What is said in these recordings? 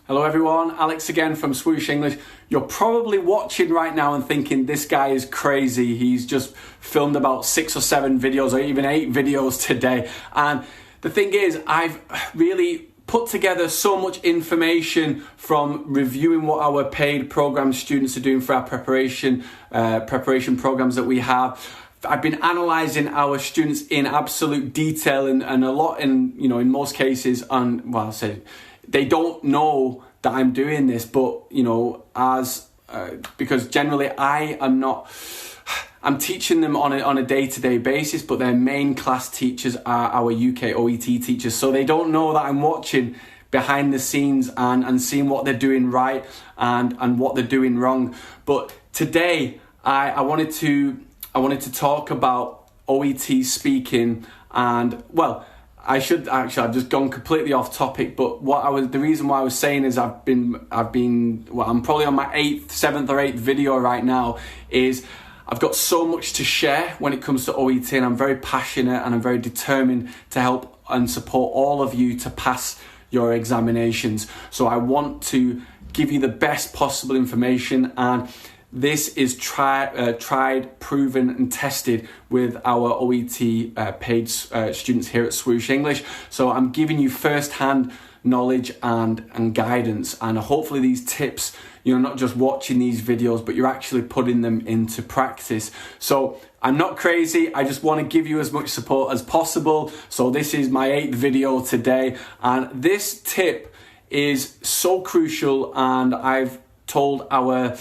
Hello everyone, Alex again from Swoosh English. You're probably watching right now and thinking this guy is crazy. He's just filmed about 6 or 7 videos or even 8 videos today. And the thing is, I've really put together so much information from reviewing what our paid program students are doing for our preparation programs that we have. I've been analysing our students in absolute detail and a lot in most cases they don't know that I'm doing this, but because generally I'm teaching them on a day-to-day basis, but their main class teachers are our UK OET teachers, so they don't know that I'm watching behind the scenes and seeing what they're doing right and what they're doing wrong. But today I wanted to talk about OET speaking, and I've just gone completely off topic, but the reason why I was saying is I'm probably on my 7th or 8th video right now, is I've got so much to share when it comes to OET, and I'm very passionate and I'm very determined to help and support all of you to pass your examinations. So I want to give you the best possible information, and this is tried, proven and tested with our OET paid students here at Swoosh English. So I'm giving you first-hand knowledge and guidance, and hopefully these tips, you're not just watching these videos, but you're actually putting them into practice. So I'm not crazy, I just want to give you as much support as possible. So this is my 8th video today, and this tip is so crucial, and I've told our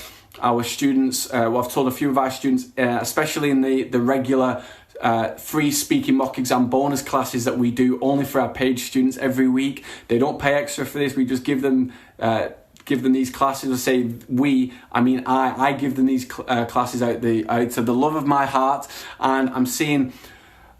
students, I've told a few of our students, especially in the regular free speaking mock exam bonus classes that we do only for our paid students every week. They don't pay extra for this. We just give them these classes. I say I give them these classes out of the love of my heart, and I'm seeing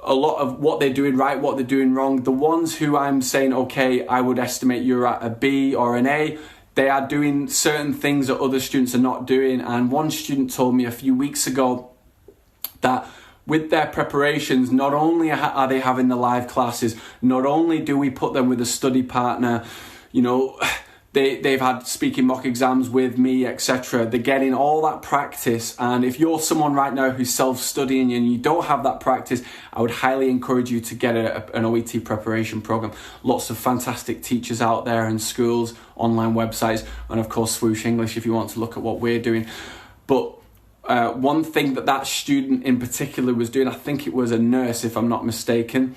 a lot of what they're doing right, what they're doing wrong. The ones who I'm saying, okay, I would estimate you're at a B or an A, they are doing certain things that other students are not doing. And one student told me a few weeks ago that with their preparations, not only are they having the live classes, not only do we put them with a study partner, they've had speaking mock exams with me, etc. They're getting all that practice. And if you're someone right now who's self-studying and you don't have that practice, I would highly encourage you to get an OET preparation program. Lots of fantastic teachers out there in schools, online websites, and of course Swoosh English if you want to look at what we're doing. But one thing that student in particular was doing, I think it was a nurse if I'm not mistaken,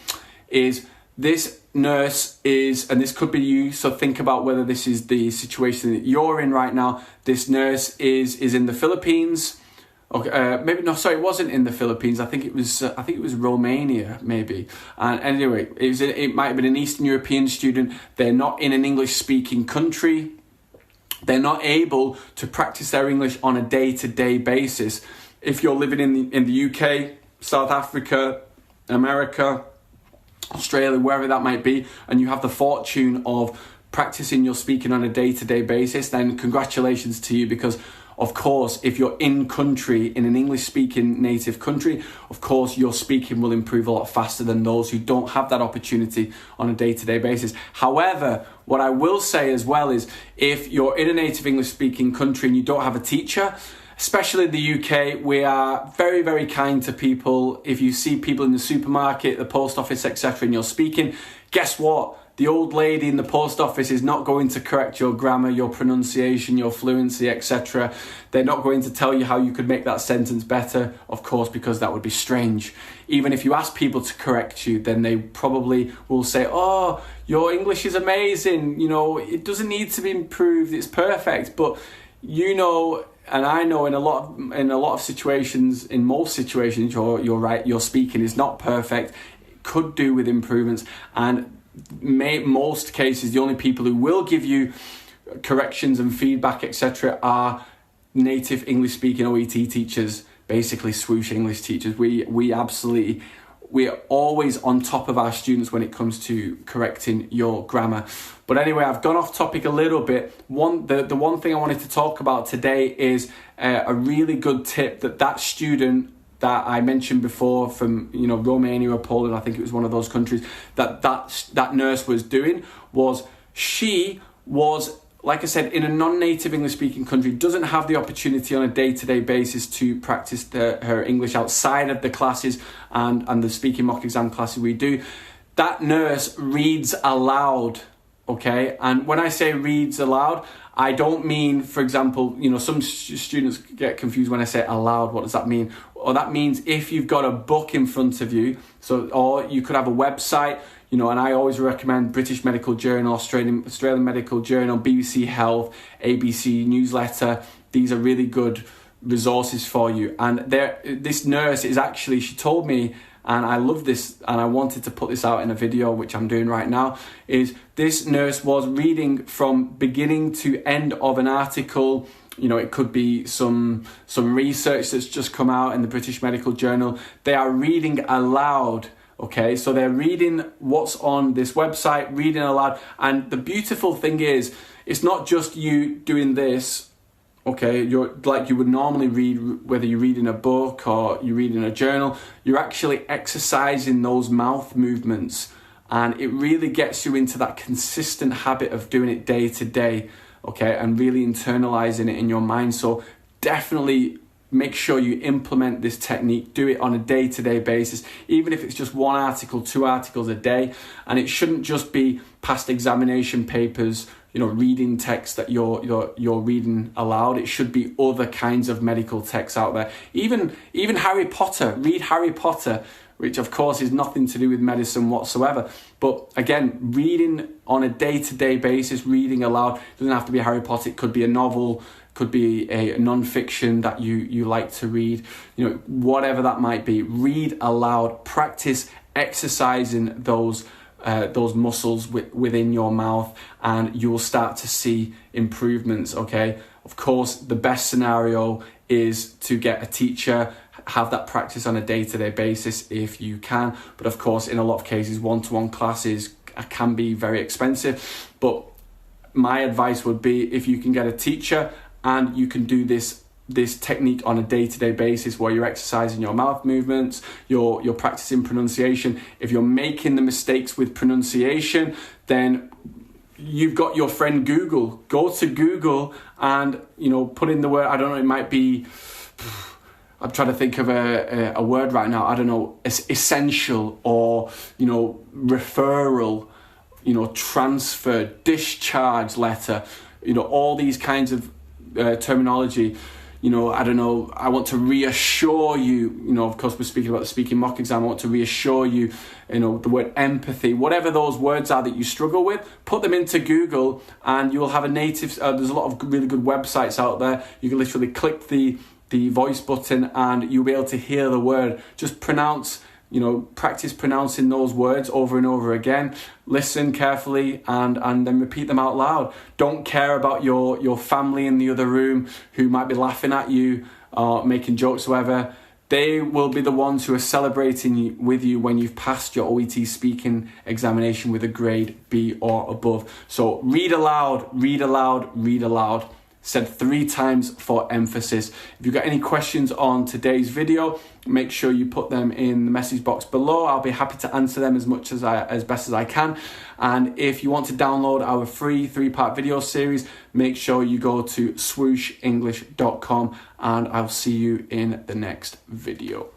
is this nurse is, and this could be you, so think about whether this is the situation that you're in right now. This nurse is in the Philippines. Okay, it wasn't in the Philippines. I think it was Romania, maybe. And anyway, it might have been an Eastern European student. They're not in an English-speaking country. They're not able to practice their English on a day-to-day basis. If you're living in the UK, South Africa, America, Australia, wherever that might be, and you have the fortune of practicing your speaking on a day-to-day basis, then congratulations to you, because of course if you're in country, in an English-speaking native country, of course your speaking will improve a lot faster than those who don't have that opportunity on a day-to-day basis. However, what I will say as well is, if you're in a native English-speaking country and you don't have a teacher, especially in the UK, we are very, very kind to people. If you see people in the supermarket, the post office, etc., and you're speaking, guess what? The old lady in the post office is not going to correct your grammar, your pronunciation, your fluency, etc. They're not going to tell you how you could make that sentence better, of course, because that would be strange. Even if you ask people to correct you, then they probably will say, oh, your English is amazing, it doesn't need to be improved, it's perfect. But and I know in a lot of situations, in most situations, you're right, your speaking is not perfect. It could do with improvements, and most cases, the only people who will give you corrections and feedback, etc., are native English-speaking OET teachers, basically Swoosh English teachers. We're always on top of our students when it comes to correcting your grammar. But anyway, I've gone off topic a little bit. The one thing I wanted to talk about today is a really good tip that student that I mentioned before from Romania or Poland, I think it was one of those countries, that nurse was doing, was she was like I said, in a non-native English speaking country, doesn't have the opportunity on a day-to-day basis to practice her English outside of the classes and the speaking mock exam classes we do, that nurse reads aloud, okay? And when I say reads aloud, I don't mean, for example, some students get confused when I say aloud. What does that mean? Or that means if you've got a book in front of you, or you could have a website, and I always recommend British Medical Journal, Australian Medical Journal, BBC Health, ABC Newsletter. These are really good resources for you. And this nurse is actually, she told me, and I love this, and I wanted to put this out in a video, which I'm doing right now, is this nurse was reading from beginning to end of an article. It could be some research that's just come out in the British Medical Journal. They are reading aloud, okay? So they're reading what's on this website, reading aloud. And the beautiful thing is, it's not just you doing this, okay, you're like you would normally read, whether you read in a book or you read in a journal, you're actually exercising those mouth movements, and it really gets you into that consistent habit of doing it day to day, okay, and really internalizing it in your mind. So definitely make sure you implement this technique, do it on a day-to-day basis, even if it's just 1 article, 2 articles a day. And it shouldn't just be past examination papers, reading text that you're reading aloud. It should be other kinds of medical texts out there. Even Harry Potter, read Harry Potter, which of course is nothing to do with medicine whatsoever. But again, reading on a day-to-day basis, reading aloud, doesn't have to be Harry Potter. It could be a novel, could be a non-fiction that you like to read, whatever that might be. Read aloud, practice exercising those muscles within your mouth, and you will start to see improvements, okay? Of course, the best scenario is to get a teacher, have that practice on a day-to-day basis if you can. But of course, in a lot of cases, one-to-one classes can be very expensive. But my advice would be, if you can get a teacher and you can do this technique on a day-to-day basis where you're exercising your mouth movements, you're practicing pronunciation. If you're making the mistakes with pronunciation, then you've got your friend Google. Go to Google and put in the word, I don't know, it might be, I'm trying to think of a word right now, I don't know, essential, or referral, transfer, discharge letter, all these kinds of terminology. I don't know, I want to reassure you, of course we're speaking about the speaking mock exam, I want to reassure you, the word empathy, whatever those words are that you struggle with, put them into Google and you'll have a native, there's a lot of really good websites out there. You can literally click the voice button and you'll be able to hear the word. Just pronounce, practice pronouncing those words over and over again. Listen carefully and then repeat them out loud. Don't care about your family in the other room who might be laughing at you or making jokes or whatever. They will be the ones who are celebrating with you when you've passed your OET speaking examination with a grade B or above. So read aloud, read aloud, read aloud. Said 3 times for emphasis. If you've got any questions on today's video, make sure you put them in the message box below. I'll be happy to answer them as best as I can. And if you want to download our free 3-part video series, make sure you go to swooshenglish.com, and I'll see you in the next video.